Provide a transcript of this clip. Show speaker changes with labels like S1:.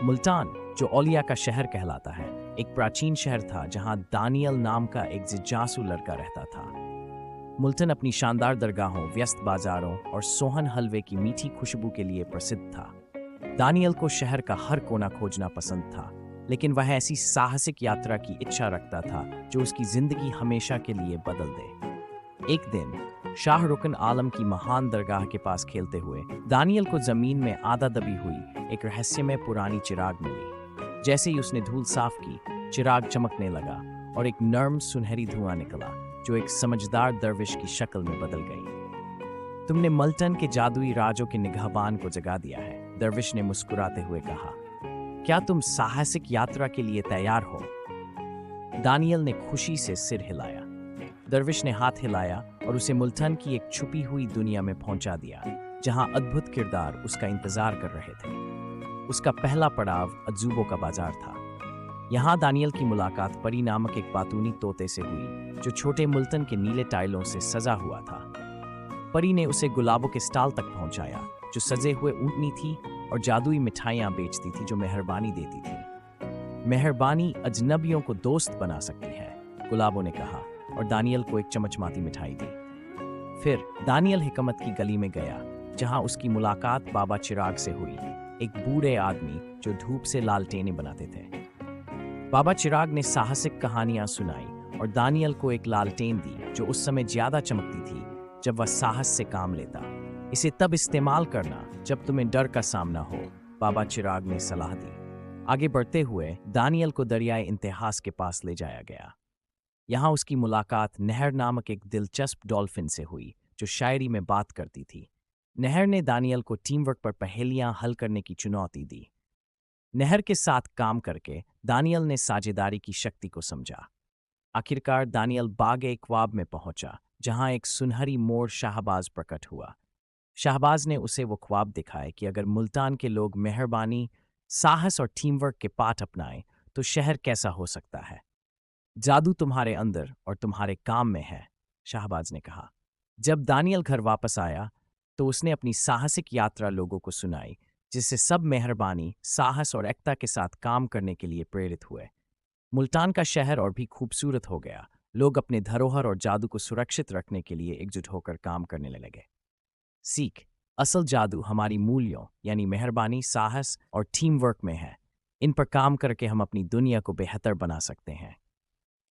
S1: मुल्तान, जो औलिया का शहर कहलाता है, एक प्राचीन शहर था जहां दानियल नाम का एक जिज्ञासु लड़का रहता था। मुल्तान अपनी शानदार दरगाहों, व्यस्त बाजारों और सोहन हलवे की मीठी खुशबू के लिए प्रसिद्ध था। दानियल को शहर का हर कोना खोजना पसंद था, लेकिन वह ऐसी साहसिक यात्रा की इच्छा रखता था जो उसकी जिंदगी हमेशा के लिए बदल दे। एक दिन शाहरुखन आलम की महान दरगाह के पास खेलते हुए दानियल को जमीन में आधा दबी हुई एक रहस्यमय पुरानी चिराग मिली। जैसे ही उसने धूल साफ की, चिराग चमकने लगा और एक नर्म सुनहरी धुआं निकला जो एक समझदार दरविश की शक्ल में बदल गई। तुमने मल्टन के जादुई राजों के निगाहबान को जगा दिया है, दरविश ने मुस्कुराते हुए कहा। क्या तुम साहसिक यात्रा के लिए तैयार हो? दानियल ने खुशी से सिर हिलाया। दरविश ने हाथ हिलाया और उसे मुल्तान की एक छुपी हुई दुनिया में पहुंचा दिया, जहां अद्भुत किरदार उसका इंतजार कर रहे थे। उसका पहला पड़ाव अजूबों का बाजार था। यहाँ दानियल की मुलाकात परी नामक एक बातूनी तोते से हुई, जो छोटे मुल्तान के नीले टाइलों से सजा हुआ था। परी ने उसे गुलाबों के स्टॉल तक पहुंचाया, जो सजे हुए ऊँटनी थी और जादुई मिठाइयाँ बेचती थी जो मेहरबानी देती थी। मेहरबानी अजनबियों को दोस्त बना सकती है, गुलाबों ने कहा और दानियल को एक चमचमाती मिठाई दी। फिर दानियल हिकमत की गली में गया, जहां उसकी मुलाकात बाबा चिराग से हुई, एक बूढ़े आदमी जो धूप से लालटेनें बनाते थे। बाबा चिराग ने साहसिक कहानियां सुनाई और दानियल को एक लालटेन दी जो उस समय ज्यादा चमकती थी जब वह साहस से काम लेता। इसे तब इस्तेमाल करना जब तुम्हें डर का सामना हो, बाबा चिराग ने सलाह दी। आगे बढ़ते हुए दानियल को दरियाए इंतहास के पास ले जाया गया। यहाँ उसकी मुलाकात नहर नामक एक दिलचस्प डॉल्फिन से हुई जो शायरी में बात करती थी। नहर ने दानियल को टीम वर्क पर पहेलियां हल करने की चुनौती दी। नहर के साथ काम करके दानियल ने साझेदारी की शक्ति को समझा। आखिरकार दानियल बाग-ए ख्वाब में पहुंचा, जहां एक सुनहरी मोर शाहबाज प्रकट हुआ। शाहबाज ने उसे वो ख्वाब दिखाए कि अगर मुल्तान के लोग मेहरबानी, साहस और टीम वर्क के पाठ अपनाएं तो शहर कैसा हो सकता है। जादू तुम्हारे अंदर और तुम्हारे काम में है, शाहबाज ने कहा। जब दानियल घर वापस आया तो उसने अपनी साहसिक यात्रा लोगों को सुनाई, जिससे सब मेहरबानी, साहस और एकता के साथ काम करने के लिए प्रेरित हुए। मुल्तान का शहर और भी खूबसूरत हो गया। लोग अपने धरोहर और जादू को सुरक्षित रखने के लिए एकजुट होकर काम करने लगे। सीख: असल जादू हमारी मूल्यों यानी मेहरबानी, साहस और टीम वर्क में है। इन पर काम करके हम अपनी दुनिया को बेहतर बना सकते हैं।